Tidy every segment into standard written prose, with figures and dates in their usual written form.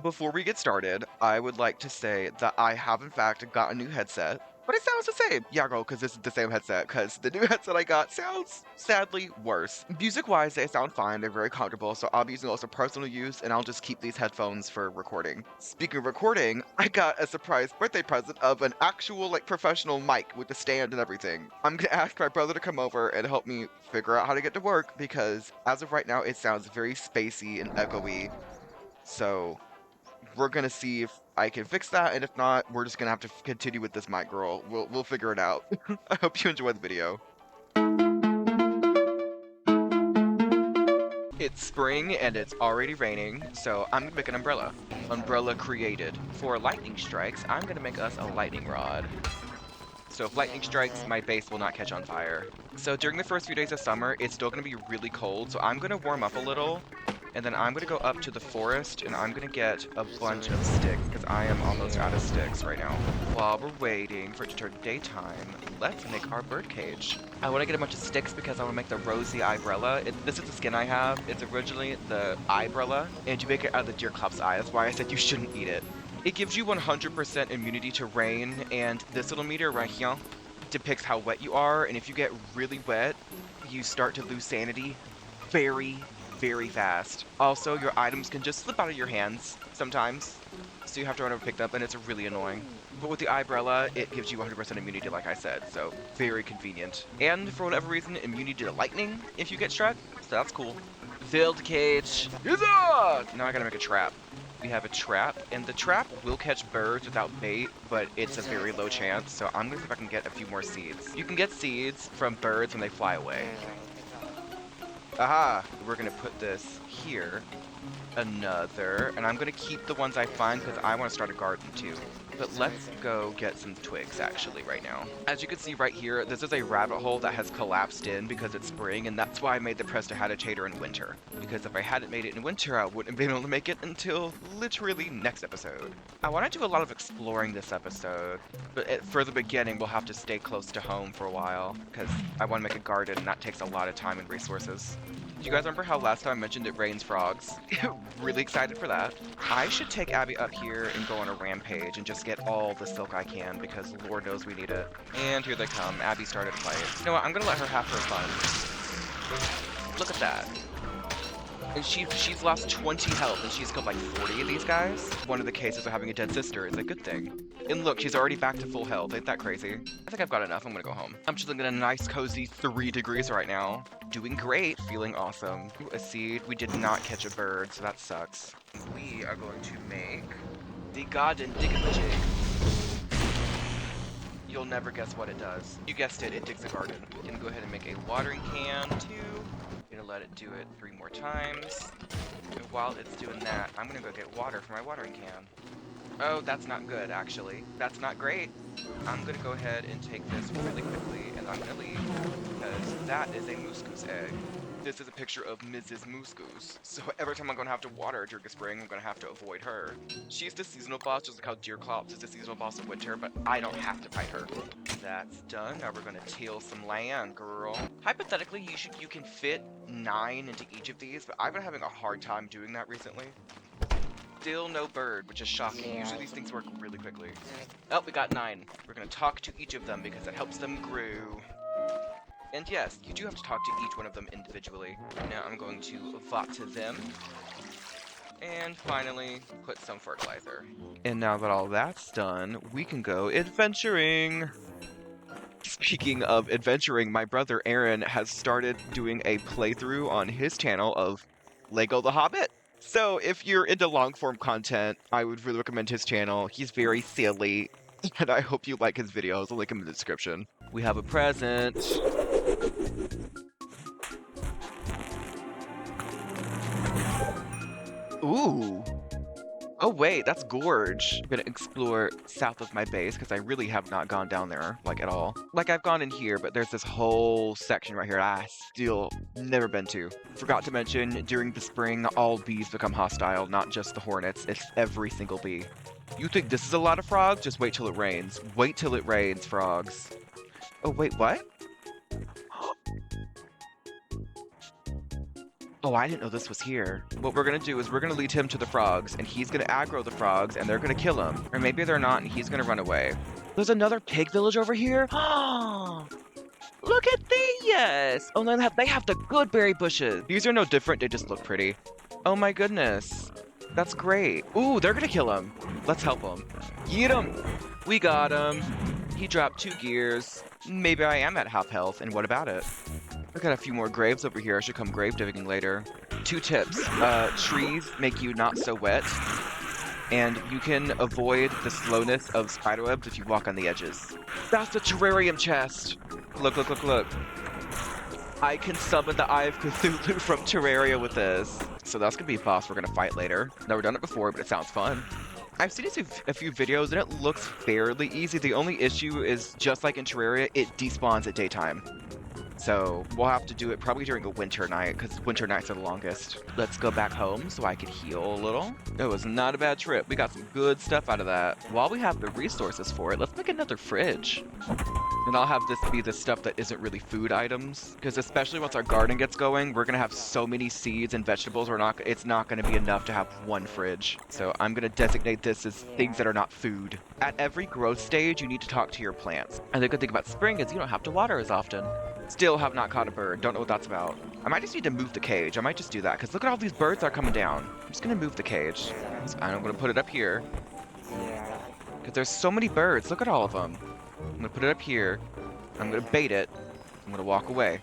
Before we get started, I would like to say that I have in fact got a new headset, but it sounds the same. Yeah, girl, because this is the same headset, because the new headset I got sounds sadly worse. Music-wise, they sound fine, they're very comfortable, so I'll be using those for personal use, and I'll just keep these headphones for recording. Speaking of recording, I got a surprise birthday present of an actual, like, professional mic with the stand and everything. I'm gonna ask my brother to come over and help me figure out how to get to work, because as of right now, it sounds very spacey and echoey, so we're gonna see if I can fix that, and if not, we're just gonna have to continue with this mic, girl. We'll figure it out. I hope you enjoy the video. It's spring and it's already raining, so I'm gonna make an umbrella. Umbrella created. For lightning strikes, I'm gonna make us a lightning rod. So if lightning strikes, my base will not catch on fire. So during the first few days of summer, it's still gonna be really cold, so I'm gonna warm up a little, and then I'm gonna go up to the forest, and I'm gonna get a bunch of sticks, because I am almost out of sticks right now. While we're waiting for it to turn daytime, let's make our bird cage. I wanna get a bunch of sticks because I wanna make the rosy eyebrow. This is the skin I have. It's originally the eyebrow, and you make it out of the deer clop's eye. That's why I said you shouldn't eat it. It gives you 100% immunity to rain, and this little meter right here depicts how wet you are, and if you get really wet, you start to lose sanity very, very fast. Also, your items can just slip out of your hands sometimes, so you have to run over and pick them up, and it's really annoying. But with the eyebrow, it gives you 100% immunity, like I said, so very convenient. And for whatever reason, immunity to lightning if you get struck, so that's cool. Filled cage. Huzzah! Now I gotta make a trap. We have a trap, and the trap will catch birds without bait, but it's a very low chance, so I'm gonna see if I can get a few more seeds. You can get seeds from birds when they fly away. Aha! We're gonna put this here. Another, and I'm gonna keep the ones I find because I want to start a garden too. But let's go get some twigs actually right now. As you can see right here, this is a rabbit hole that has collapsed in because it's spring, and that's why I made the prestidigitator in winter. Because if I hadn't made it in winter, I wouldn't have been able to make it until literally next episode. I want to do a lot of exploring this episode, but for the beginning, we'll have to stay close to home for a while because I want to make a garden, and that takes a lot of time and resources. Do you guys remember how last time I mentioned it rains frogs? Really excited for that. I should take Abby up here and go on a rampage and just get all the silk I can because Lord knows we need it. And here they come. Abby started a fight. You know what? I'm gonna let her have her fun. Look at that. And she's lost 20 health and she's killed like 40 of these guys. One of the cases of having a dead sister is a good thing. And look, she's already back to full health. Ain't that crazy? I think I've got enough. I'm gonna go home. I'm chilling in a nice cozy 3 degrees right now. Doing great, feeling awesome. Ooh, a seed. We did not catch a bird, so that sucks. We are going to make the garden dig-a-jig. You'll never guess what it does. You guessed it, it digs a garden. You can go ahead and make a watering can too. Gonna let it do it 3 more times. And while it's doing that, I'm gonna go get water for my watering can. Oh, that's not good, actually. That's not great. I'm gonna go ahead and take this really quickly, and I'm gonna leave, because that is a moose goose egg. This is a picture of Mrs. Moose Goose, so every time I'm gonna have to water her during the spring, I'm gonna have to avoid her. She's the seasonal boss, just like how Deer Clops is the seasonal boss of winter, but I don't have to fight her. That's done. Now we're gonna till some land, girl. Hypothetically, you can fit 9 into each of these, but I've been having a hard time doing that recently. Still no bird, which is shocking. Usually these things work really quickly. Oh, we got 9. We're gonna talk to each of them because it helps them grow. And yes, you do have to talk to each one of them individually. Now I'm going to water them. And finally, put some fertilizer. And now that all that's done, we can go adventuring. Speaking of adventuring, my brother Aaron has started doing a playthrough on his channel of Lego the Hobbit. So if you're into long form content, I would really recommend his channel. He's very silly, and I hope you like his videos. I'll link him in the description. We have a present. Ooh. Oh wait, that's Gorge. I'm gonna explore south of my base because I really have not gone down there, like at all. Like I've gone in here, but there's this whole section right here I still never been to. Forgot to mention, during the spring, all bees become hostile, not just the hornets, it's every single bee. You think this is a lot of frogs? Just wait till it rains. Wait till it rains, frogs. Oh wait, what? Oh, I didn't know this was here. What we're gonna do is we're gonna lead him to the frogs, and he's gonna aggro the frogs, and they're gonna kill him. Or maybe they're not, and he's gonna run away. There's another pig village over here? Look at these! Oh, they have the good berry bushes. These are no different, they just look pretty. Oh my goodness. That's great. Ooh, they're gonna kill him. Let's help him. Get him! We got him. He dropped 2 gears. Maybe I am at half health, and what about it? I got a few more graves over here. I should come grave digging later. 2 tips. Trees make you not so wet, and you can avoid the slowness of spiderwebs if you walk on the edges. That's the terrarium chest! Look, look, look, look. I can summon the Eye of Cthulhu from Terraria with this. So that's gonna be a boss we're gonna fight later. Never done it before, but it sounds fun. I've seen a few videos and it looks fairly easy. The only issue is, just like in Terraria, it despawns at daytime. So we'll have to do it probably during a winter night, because winter nights are the longest. Let's go back home so I can heal a little. It was not a bad trip. We got some good stuff out of that. While we have the resources for it, let's make another fridge. And I'll have this be the stuff that isn't really food items, because especially once our garden gets going, we're gonna have so many seeds and vegetables, it's not gonna be enough to have one fridge. So I'm gonna designate this as things that are not food. At every growth stage, you need to talk to your plants. And the good thing about spring is you don't have to water as often. Still have not caught a bird. Don't know what that's about. I might just need to move the cage. I might just do that, because look at all these birds that are coming down. I'm just gonna move the cage. I'm gonna put it up here, because there's so many birds. Look at all of them. I'm gonna put it up here. I'm gonna bait it. I'm gonna walk away.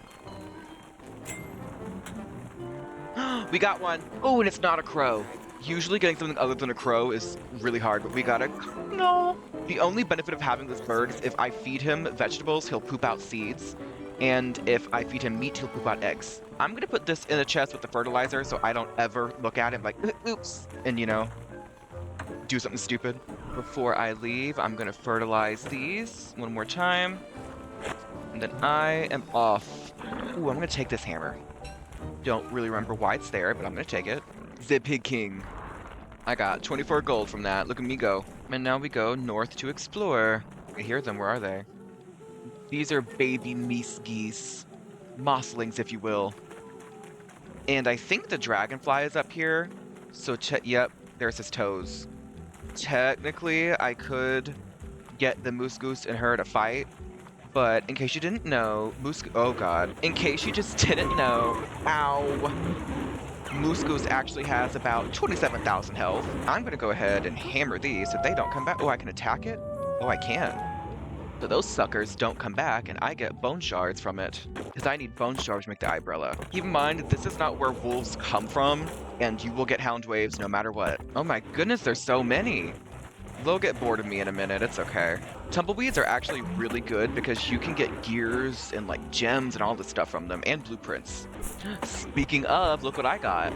We got one. Oh, and it's not a crow. Usually getting something other than a crow is really hard, but we got a... No. The only benefit of having this bird is if I feed him vegetables, he'll poop out seeds. And if I feed him meat, he'll poop out eggs. I'm gonna put this in a chest with the fertilizer so I don't ever look at it like, oops, and you know, do something stupid. Before I leave, I'm gonna fertilize these one more time. And then I am off. Ooh, I'm gonna take this hammer. Don't really remember why it's there, but I'm gonna take it. The Pig King. I got 24 gold from that. Look at me go. And now we go north to explore. I hear them. Where are they? These are baby meese geese. Mosslings, if you will. And I think the dragonfly is up here. So, yep, there's his toes. Technically, I could get the moose goose and her to fight. But in case you didn't know, oh god. In case you just didn't know, ow. Moose Goose actually has about 27,000 health. I'm gonna go ahead and hammer these so they don't come back. Oh, I can attack it? Oh, I can. So those suckers don't come back, and I get bone shards from it. Because I need bone shards to make the umbrella. Keep in mind, this is not where wolves come from, and you will get hound waves no matter what. Oh my goodness, there's so many. They'll get bored of me in a minute, it's okay. Tumbleweeds are actually really good because you can get gears and like gems and all this stuff from them, and blueprints. Speaking of, look what I got.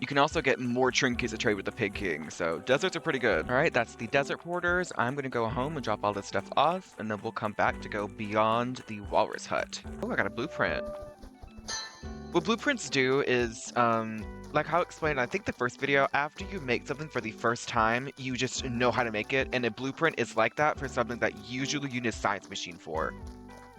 You can also get more trinkets to trade with the Pig King, so deserts are pretty good. All right, that's the desert porters. I'm gonna go home and drop all this stuff off, and then we'll come back to go beyond the walrus hut. Oh, I got a blueprint. What blueprints do is, like how I explained, I think the first video, after you make something for the first time, you just know how to make it, and a blueprint is like that for something that usually you need a science machine for.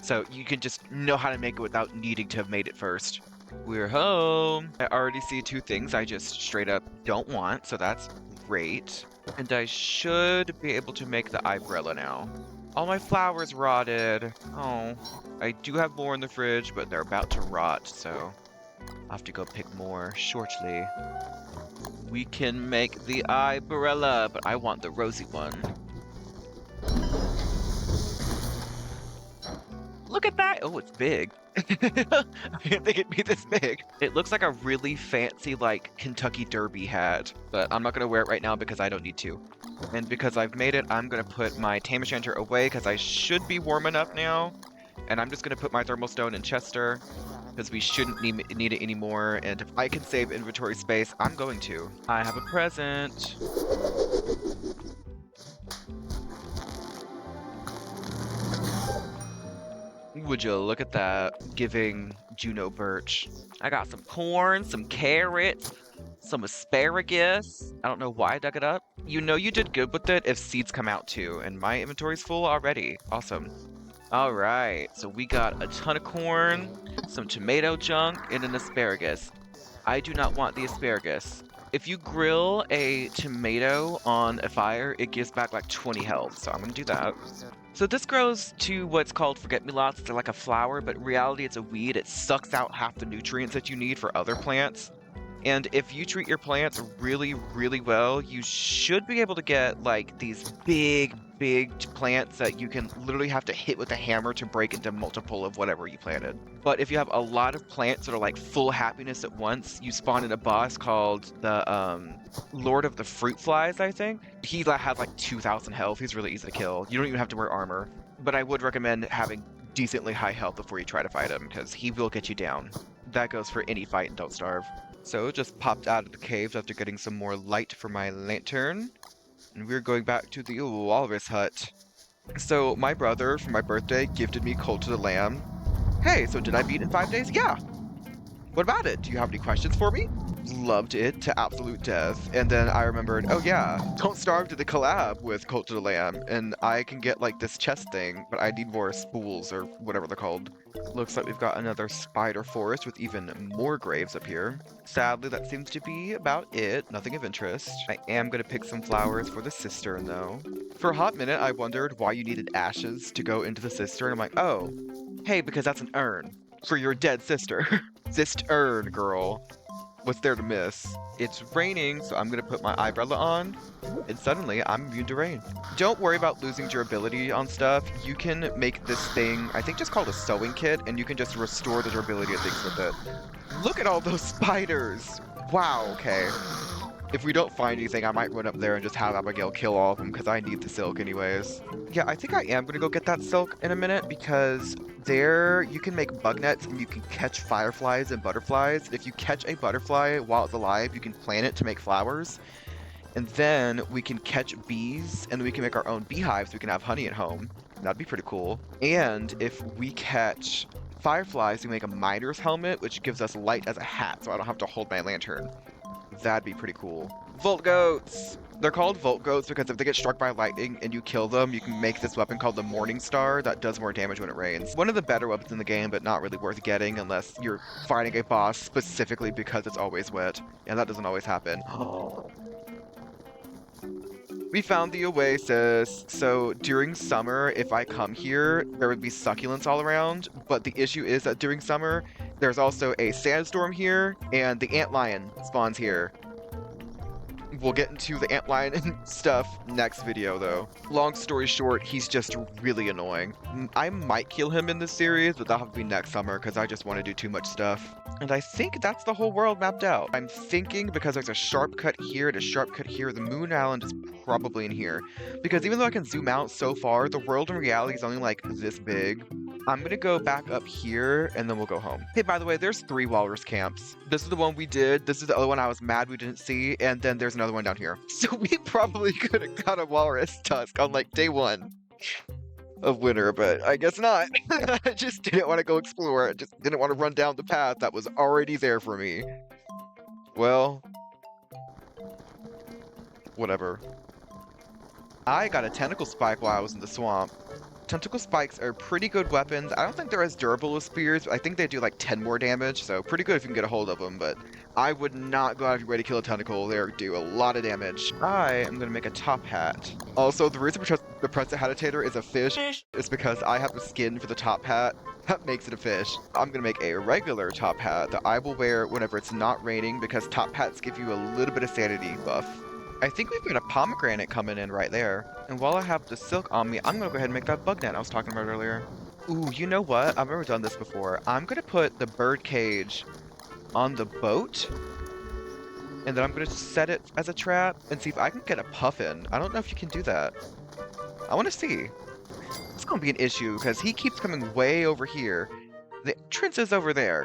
So you can just know how to make it without needing to have made it first. We're home! I already see 2 things I just straight up don't want, so that's great. And I should be able to make the umbrella now. All my flowers rotted. Oh, I do have more in the fridge, but they're about to rot, so I'll have to go pick more shortly. We can make the umbrella, but I want the rosy one. Look at that! Oh, it's big. I didn't think it'd be this big. It looks like a really fancy, like, Kentucky Derby hat, but I'm not gonna wear it right now because I don't need to. And because I've made it, I'm gonna put my Tame Enchanter away because I should be warm enough now. And I'm just gonna put my Thermal Stone in Chester because we shouldn't need it anymore. And if I can save inventory space, I'm going to. I have a present. Would you look at that? Giving Juno Birch. I got some corn, some carrots, some asparagus. I don't know why I dug it up. You know you did good with it if seeds come out too, and my inventory's full already. Awesome. All right, so we got a ton of corn, some tomato junk, and an asparagus. I do not want the asparagus. If you grill a tomato on a fire, it gives back like 20 health, so I'm gonna do that. So this grows to what's called forget-me-lots. They're like a flower, but in reality it's a weed. It sucks out half the nutrients that you need for other plants. And if you treat your plants really, really well, you should be able to get like these big plants that you can literally have to hit with a hammer to break into multiple of whatever you planted. But if you have a lot of plants that are like full happiness at once, you spawn in a boss called the Lord of the Fruit Flies, I think. He has like 2,000 health. He's really easy to kill. You don't even have to wear armor. But I would recommend having decently high health before you try to fight him, because he will get you down. That goes for any fight, and don't starve. So just popped out of the caves after getting some more light for my lantern. And we're going back to the walrus hut. So my brother, for my birthday, gifted me Cult of the Lamb. Hey, so did I beat in 5 days? Yeah. What about it? Do you have any questions for me? Loved it to absolute death. And then I remembered, oh yeah, Don't Starve did the collab with Cult of the Lamb, and I can get like this chest thing, but I need more spools or whatever they're called. Looks like we've got another spider forest with even more graves up here. Sadly, that seems to be about it. Nothing of interest. I am going to pick some flowers for the cistern, though. For a hot minute, I wondered why you needed ashes to go into the cistern. I'm like, oh, hey, because that's an urn for your dead sister. Cistern, girl. What's there to miss? It's raining, so I'm going to put my umbrella on, and suddenly I'm immune to rain. Don't worry about losing durability on stuff. You can make this thing, I think just called a sewing kit, and you can just restore the durability of things with it. Look at all those spiders! Wow, okay. If we don't find anything, I might run up there and just have Abigail kill all of them, because I need the silk anyways. Yeah, I think I am going to go get that silk in a minute, because there you can make bug nets and you can catch fireflies and butterflies. If you catch a butterfly while it's alive, you can plant it to make flowers. And then we can catch bees, and we can make our own beehives. We can have honey at home. That'd be pretty cool. And if we catch fireflies, we make a miner's helmet, which gives us light as a hat, so I don't have to hold my lantern. That'd be pretty cool. Volt goats! They're called Volt goats because if they get struck by lightning and you kill them, you can make this weapon called the Morning Star that does more damage when it rains. One of the better weapons in the game, but not really worth getting unless you're fighting a boss specifically because it's always wet. And that doesn't always happen. We found the oasis. So during summer, if I come here, there would be succulents all around. But the issue is that during summer, there's also a sandstorm here, and the antlion spawns here. We'll get into the antlion and stuff next video, though. Long story short, he's just really annoying. I might kill him in this series, but that'll have to be next summer because I just want to do too much stuff. And I think that's the whole world mapped out. I'm thinking because there's a sharp cut here and a sharp cut here, the Moon Island is probably in here. Because even though I can zoom out so far, the world in reality is only like this big. I'm gonna go back up here and then we'll go home. Hey, by the way, there's 3 walrus camps. This is the one we did. This is the other one I was mad we didn't see. And then there's another one down here. So we probably could have got a walrus tusk on like day 1 of winter, but I guess not. I just didn't want to go explore. I just didn't want to run down the path that was already there for me. Well, whatever. I got a tentacle spike while I was in the swamp. Tentacle spikes are pretty good weapons. I don't think they're as durable as spears, but I think they do like 10 more damage, so pretty good if you can get a hold of them, but I would not go out of your way to kill a tentacle. They do a lot of damage. I am going to make a top hat. Also, the reason the present habitator is a fish is because I have the skin for the top hat. That makes it a fish. I'm going to make a regular top hat that I will wear whenever it's not raining because top hats give you a little bit of sanity buff. I think we've got a pomegranate coming in right there. And while I have the silk on me, I'm going to go ahead and make that bug net I was talking about earlier. Ooh, you know what? I've never done this before. I'm going to put the bird cage on the boat. And then I'm going to set it as a trap and see if I can get a puffin. I don't know if you can do that. I want to see. It's going to be an issue because he keeps coming way over here. The entrance is over there.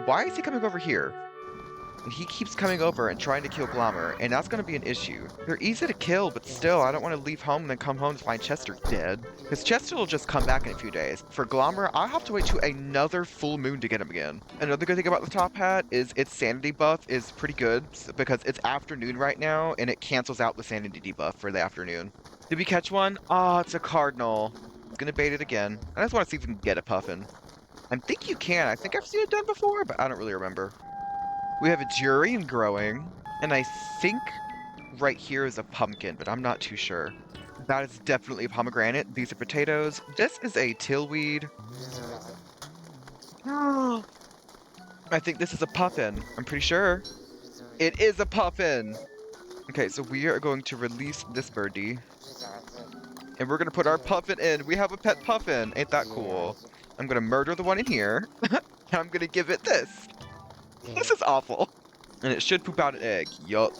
Why is he coming over here? And he keeps coming over and trying to kill Glommer, and that's going to be an issue. They're easy to kill, but still, I don't want to leave home and then come home to find Chester dead. Because Chester will just come back in a few days. For Glommer, I'll have to wait to another full moon to get him again. Another good thing about the top hat is its sanity buff is pretty good, because it's afternoon right now, and it cancels out the sanity debuff for the afternoon. Did we catch one? Oh, it's a cardinal. I'm going to bait it again. I just want to see if we can get a puffin. I think you can. I think I've seen it done before, but I don't really remember. We have a durian growing, and I think right here is a pumpkin, but I'm not too sure. That is definitely a pomegranate. These are potatoes. This is a tillweed. I think this is a puffin. I'm pretty sure. It is a puffin. Okay, so we are going to release this birdie. And we're gonna put our puffin in. We have a pet puffin. Ain't that cool? I'm gonna murder the one in here. And I'm gonna give it this. This is awful. And it should poop out an egg. Yup.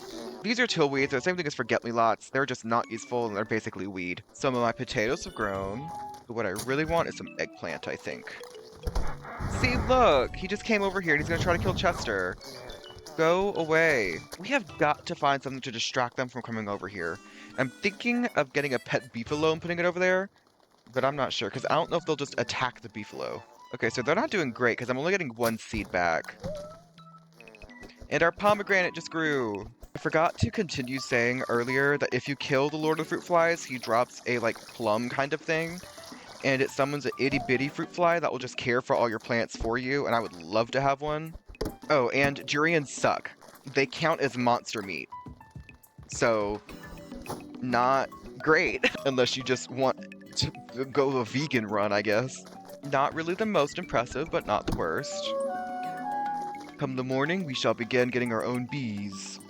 These are tillweeds. They're the same thing as forget-me-lots. They're just not useful and they're basically weed. Some of my potatoes have grown. But what I really want is some eggplant, I think. See, look! He just came over here and he's gonna try to kill Chester. Go away. We have got to find something to distract them from coming over here. I'm thinking of getting a pet beefalo and putting it over there, but I'm not sure, because I don't know if they'll just attack the beefalo. Okay, so they're not doing great, because I'm only getting one seed back. And our pomegranate just grew. I forgot to continue saying earlier that if you kill the Lord of the Fruit Flies, he drops a, like, plum kind of thing, and it summons an itty-bitty fruit fly that will just care for all your plants for you, and I would love to have one. Oh, and durians suck. They count as monster meat. So, not great, unless you just want to go a vegan run, I guess. Not really the most impressive, but not the worst. Come the morning, we shall begin getting our own bees.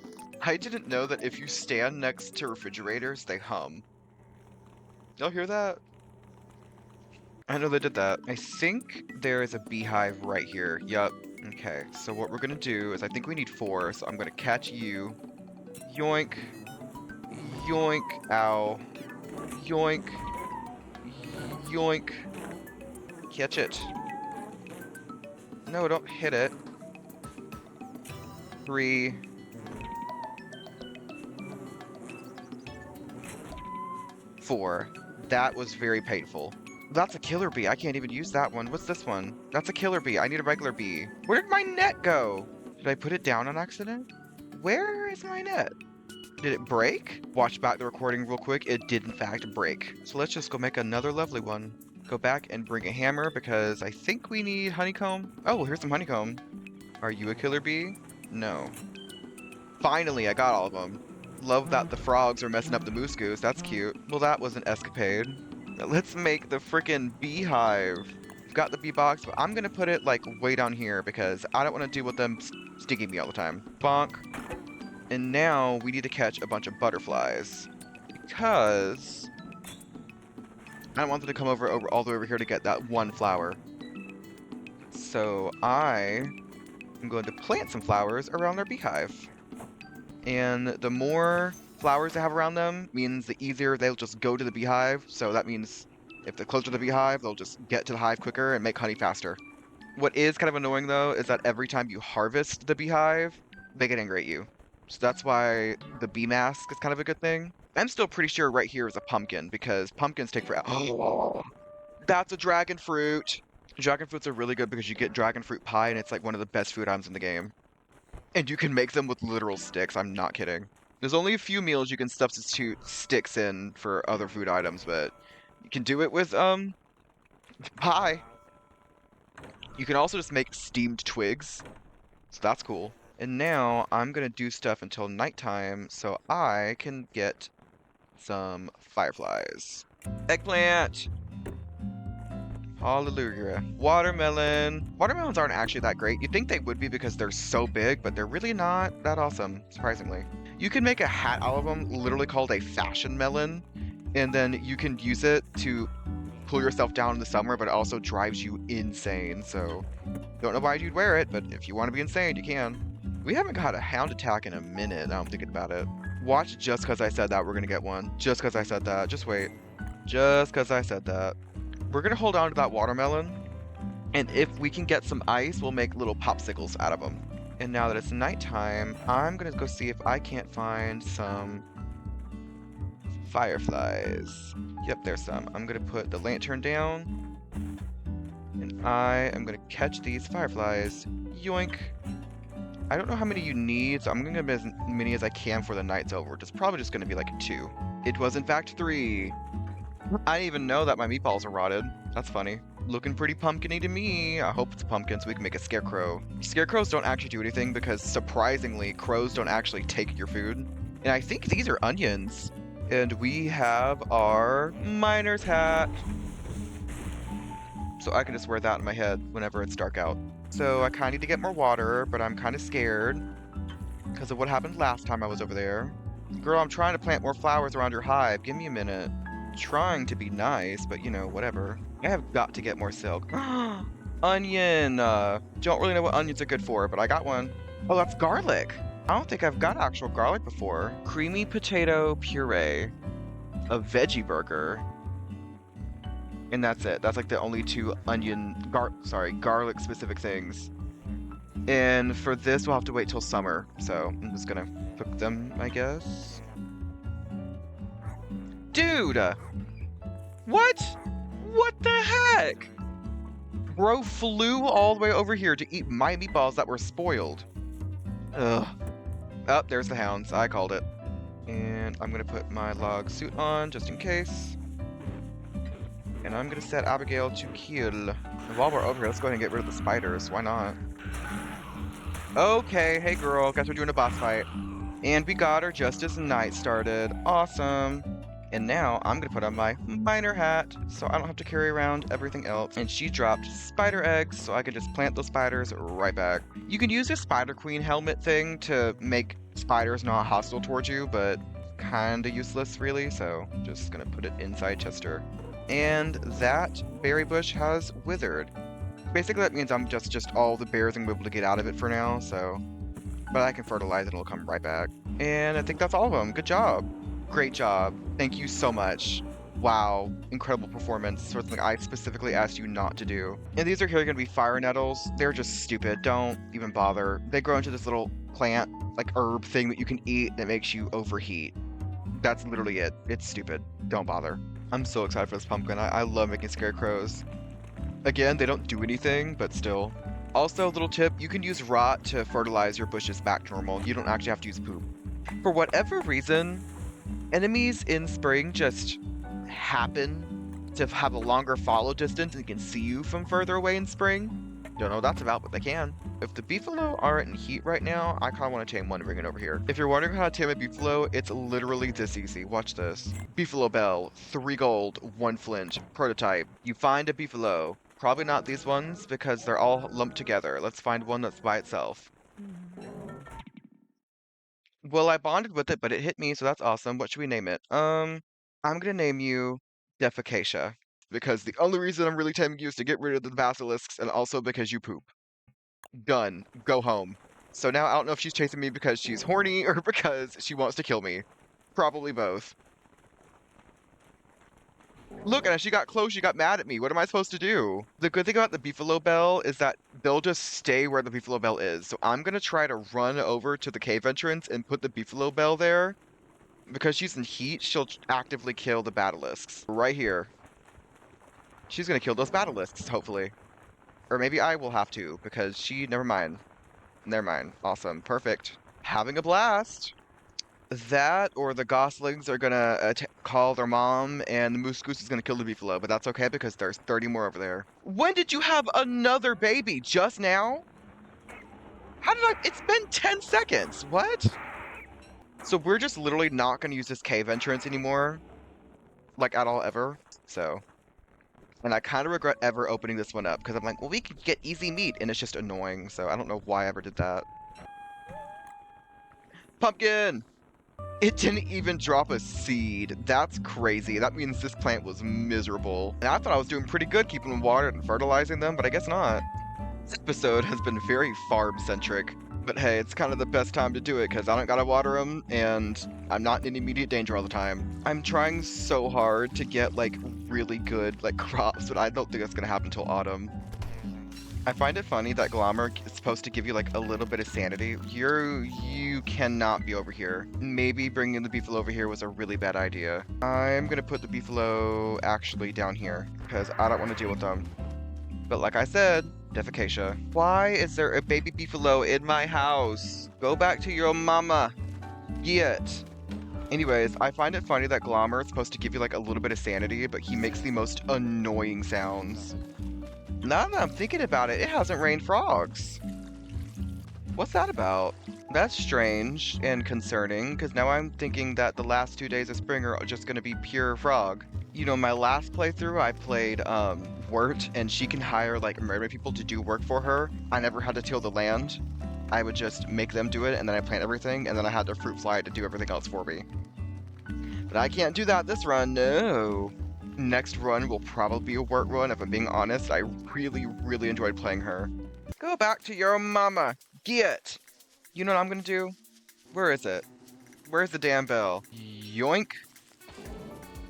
I didn't know that if you stand next to refrigerators, they hum. Y'all hear that? I know they did that. I think there is a beehive right here. Yup. Okay, so what we're gonna do is I think we need 4, so I'm gonna catch you. Yoink. Yoink. Ow. Yoink. Yoink. Catch it. No, don't hit it. 3. 4. That was very painful. That's a killer bee. I can't even use that one. What's this one? That's a killer bee. I need a regular bee. Where did my net go? Did I put it down on accident? Where is my net? Did it break? Watch back the recording real quick. It did in fact break. So let's just go make another lovely one. Go back and bring a hammer because I think we need honeycomb. Oh, well, here's some honeycomb. Are you a killer bee? No. Finally, I got all of them. Love that the frogs are messing up the moose goose. That's cute. Well, that was an escapade. Let's make the frickin' beehive. I've got the bee box, but I'm gonna put it like way down here because I don't want to deal with them stinging me all the time. Bonk. And now we need to catch a bunch of butterflies because I don't want them to come over all the way over here to get that one flower. So I am going to plant some flowers around our beehive. And the more flowers they have around them means the easier they'll just go to the beehive. So that means if they're closer to the beehive, they'll just get to the hive quicker and make honey faster. What is kind of annoying though is that every time you harvest the beehive, they get angry at you. So that's why the bee mask is kind of a good thing. I'm still pretty sure right here is a pumpkin because pumpkins take forever. Oh, that's a dragon fruit. Dragon fruits are really good because you get dragon fruit pie and it's like one of the best food items in the game. And you can make them with literal sticks. I'm not kidding. There's only a few meals you can substitute sticks in for other food items, but you can do it with, pie. You can also just make steamed twigs, so that's cool. And now I'm gonna do stuff until nighttime so I can get some fireflies. Eggplant! Hallelujah. Watermelon. Watermelons aren't actually that great. You'd think they would be because they're so big, but they're really not that awesome, surprisingly. You can make a hat out of them, literally called a fashion melon, and then you can use it to cool yourself down in the summer, but it also drives you insane, so don't know why you'd wear it, but if you want to be insane, you can. We haven't got a hound attack in a minute, now I'm thinking about it. Watch, just because I said that, we're going to get one. Just because I said that. Just wait. Just because I said that. We're going to hold on to that watermelon, and if we can get some ice, we'll make little popsicles out of them. And now that it's nighttime, I'm going to go see if I can't find some fireflies. Yep, there's some. I'm going to put the lantern down, and I am going to catch these fireflies. Yoink. I don't know how many you need, so I'm going to get as many as I can for the night's over. It's probably just going to be like 2. It was in fact 3. I didn't even know that my meatballs are rotted. That's funny. Looking pretty pumpkin-y to me. I hope it's a pumpkin so we can make a scarecrow. Scarecrows don't actually do anything because, surprisingly, crows don't actually take your food. And I think these are onions. And we have our miner's hat. So I can just wear that in my head whenever it's dark out. So I kind of need to get more water, but I'm kind of scared because of what happened last time I was over there. Girl, I'm trying to plant more flowers around your hive. Give me a minute. Trying to be nice, but you know, whatever. I have got to get more silk. Onion! Don't really know what onions are good for, but I got one. Oh, that's garlic! I don't think I've got actual garlic before. Creamy potato puree. A veggie burger. And that's it. That's like the only two garlic specific things. And for this, we'll have to wait till summer. So I'm just gonna cook them, I guess. Dude! What? What the heck? Bro flew all the way over here to eat my meatballs that were spoiled. Ugh. Oh, there's the hounds. I called it. And I'm gonna put my log suit on just in case. And I'm gonna set Abigail to kill. And while we're over here, let's go ahead and get rid of the spiders. Why not? Okay, hey girl, guess we're doing a boss fight. And we got her just as night started. Awesome. And now I'm gonna put on my miner hat so I don't have to carry around everything else. And she dropped spider eggs so I can just plant those spiders right back. You can use this spider queen helmet thing to make spiders not hostile towards you, but kinda useless really, so just gonna put it inside Chester. And that berry bush has withered. Basically that means I'm just all the berries I'm able to get out of it for now, so... But I can fertilize it and it'll come right back. And I think that's all of them. Good job. Great job. Thank you so much. Wow. Incredible performance. Something I specifically asked you not to do. And these are here going to be fire nettles. They're just stupid. Don't even bother. They grow into this little plant, like herb thing that you can eat that makes you overheat. That's literally it. It's stupid. Don't bother. I'm so excited for this pumpkin. I love making scarecrows. Again, they don't do anything, but still. Also, little tip, you can use rot to fertilize your bushes back to normal. You don't actually have to use poop. For whatever reason, enemies in spring just happen to have a longer follow distance and can see you from further away in spring. Don't know what that's about, but they can. If the Beefalo aren't in heat right now, I kind of want to tame one and bring it over here. If you're wondering how to tame a Beefalo, it's literally this easy. Watch this. Beefalo bell, 3 gold, 1 flint, prototype. You find a Beefalo. Probably not these ones because they're all lumped together. Let's find one that's by itself. Well, I bonded with it, but it hit me, so that's awesome. What should we name it? I'm gonna name you Defecacia. Because the only reason I'm really taming you is to get rid of the basilisks and also because you poop. Done. Go home. So now I don't know if she's chasing me because she's horny or because she wants to kill me. Probably both. Look, and as she got close, she got mad at me. What am I supposed to do? The good thing about the Beefalo Bell is that they'll just stay where the Beefalo Bell is. So I'm going to try to run over to the cave entrance and put the Beefalo Bell there. Because she's in heat, she'll actively kill the basilisks. Right here. She's going to kill those basilisks, hopefully. Or maybe I will have to, because she... Never mind. Never mind. Awesome. Perfect. Having a blast. That or the goslings are gonna call their mom, and the moose goose is gonna kill the beefalo, but that's okay because there's 30 more over there. When did you have another baby? Just now? How did I? It's been 10 seconds. What? So we're just literally not gonna use this cave entrance anymore, like at all ever. So, and I kind of regret ever opening this one up because I'm like, well, we could get easy meat, and it's just annoying. So I don't know why I ever did that. Pumpkin. It didn't even drop a seed. That's crazy. That means this plant was miserable. And I thought I was doing pretty good keeping them watered and fertilizing them, but I guess not. This episode has been very farm-centric. But hey, it's kind of the best time to do it because I don't gotta water them and I'm not in immediate danger all the time. I'm trying so hard to get like really good like crops, but I don't think that's gonna happen until autumn. I find it funny that Glamour is supposed to give you like a little bit of sanity. You cannot be over here. Maybe bringing the beefalo over here was a really bad idea. I'm gonna put the beefalo actually down here because I don't want to deal with them. But like I said, Defecacia. Why is there a baby beefalo in my house? Go back to your mama. Get. Anyways, I find it funny that Glommer is supposed to give you like a little bit of sanity, but he makes the most annoying sounds. Now that I'm thinking about it, it hasn't rained frogs. What's that about? That's strange and concerning, because now I'm thinking that the last 2 days of spring are just going to be pure frog. You know, my last playthrough, I played Wirt, and she can hire like mermaid people to do work for her. I never had to till the land. I would just make them do it, and then I plant everything, and then I had the fruit fly to do everything else for me. But I can't do that this run, no. Next run will probably be a Wirt run, if I'm being honest. I really, really enjoyed playing her. Go back to your mama. Get! You know what I'm gonna do? Where is it? Where's the damn bell? Yoink!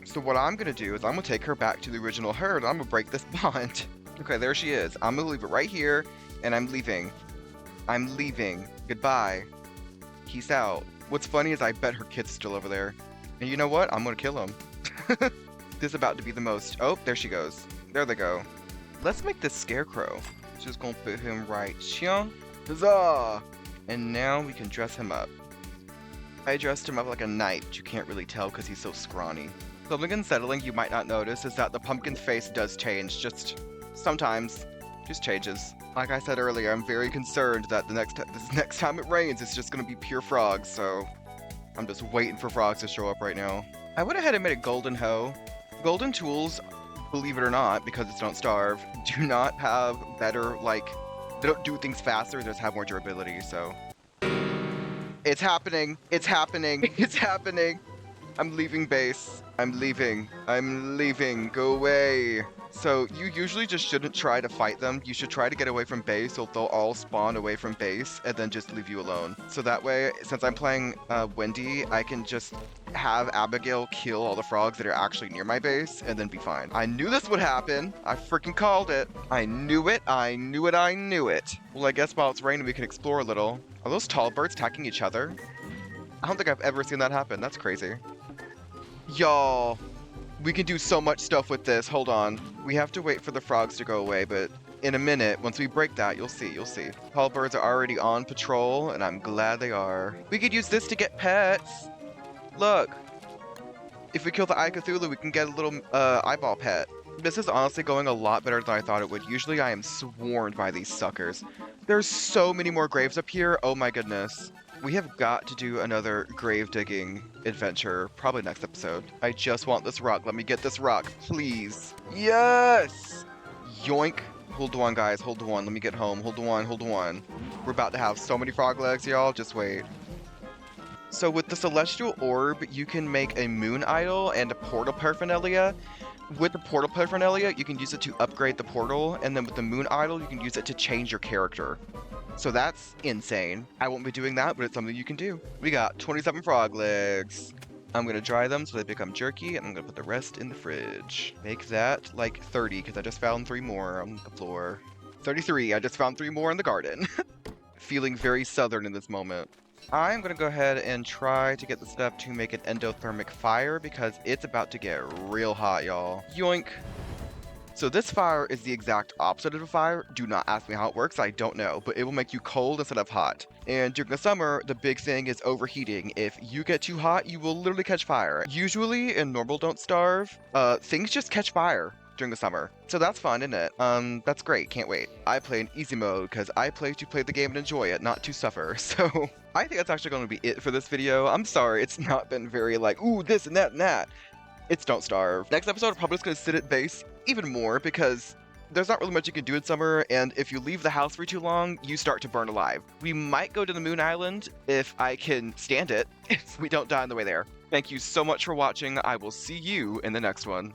So what I'm gonna do is I'm gonna take her back to the original herd. I'm gonna break this bond. Okay, there she is. I'm gonna leave it right here, and I'm leaving. I'm leaving. Goodbye. Peace out. What's funny is I bet her kid's still over there. And you know what? I'm gonna kill him. This is about to be the most... Oh, there she goes. There they go. Let's make this scarecrow. Just gonna put him right here. Huzzah! And now we can dress him up. I dressed him up like a knight, but you can't really tell because he's so scrawny. Something unsettling you might not notice is that the pumpkin's face does change, just sometimes. Just changes. Like I said earlier, I'm very concerned that this next time it rains, it's just gonna be pure frogs, so I'm just waiting for frogs to show up right now. I went ahead and made a golden hoe. Golden tools, believe it or not, because it's Don't Starve, do not have better, like, they don't do things faster, they just have more durability, so. It's happening, it's happening, it's happening. I'm leaving base. I'm leaving, go away. So you usually just shouldn't try to fight them. You should try to get away from base, so they'll all spawn away from base and then just leave you alone. So that way, since I'm playing Wendy, I can just have Abigail kill all the frogs that are actually near my base and then be fine. I knew this would happen. I freaking called it. I knew it, I knew it, I knew it. Well, I guess while it's raining, we can explore a little. Are those tall birds attacking each other? I don't think I've ever seen that happen. That's crazy. Y'all. We can do so much stuff with this. Hold on. We have to wait for the frogs to go away, but in a minute, once we break that, you'll see, you'll see. Tall birds are already on patrol, and I'm glad they are. We could use this to get pets. Look. If we kill the Eye Cthulhu, we can get a little eyeball pet. This is honestly going a lot better than I thought it would. Usually I am swarmed by these suckers. There's so many more graves up here. Oh my goodness. We have got to do another grave digging adventure, probably next episode. I just want this rock. Let me get this rock, please. Yes! Yoink. Hold on, guys. Hold on. Let me get home. Hold on. Hold on. We're about to have so many frog legs, y'all. Just wait. So with the Celestial Orb, you can make a moon idol and a portal paraphernalia. With the portal paraphernalia, you can use it to upgrade the portal, and then with the moon idol, you can use it to change your character. So that's insane. I won't be doing that, but it's something you can do. We got 27 frog legs. I'm gonna dry them so they become jerky, and I'm gonna put the rest in the fridge. Make that like 30, because I just found 3 more on the floor. 33, I just found 3 more in the garden. Feeling very southern in this moment. I'm gonna go ahead and try to get the stuff to make an endothermic fire, because it's about to get real hot, y'all. Yoink. So this fire is the exact opposite of a fire. Do not ask me how it works, I don't know, but it will make you cold instead of hot. And during the summer, the big thing is overheating. If you get too hot, you will literally catch fire. Usually in normal Don't Starve, things just catch fire during the summer. So that's fun, isn't it? That's great, can't wait. I play in easy mode because I play to play the game and enjoy it, not to suffer. So I think that's actually going to be it for this video. I'm sorry, it's not been very like, ooh, this and that and that. It's Don't Starve. Next episode, I'm probably just going to sit at base even more because there's not really much you can do in summer, and if you leave the house for too long, you start to burn alive. We might go to the Moon Island if I can stand it, if we don't die on the way there. Thank you so much for watching. I will see you in the next one.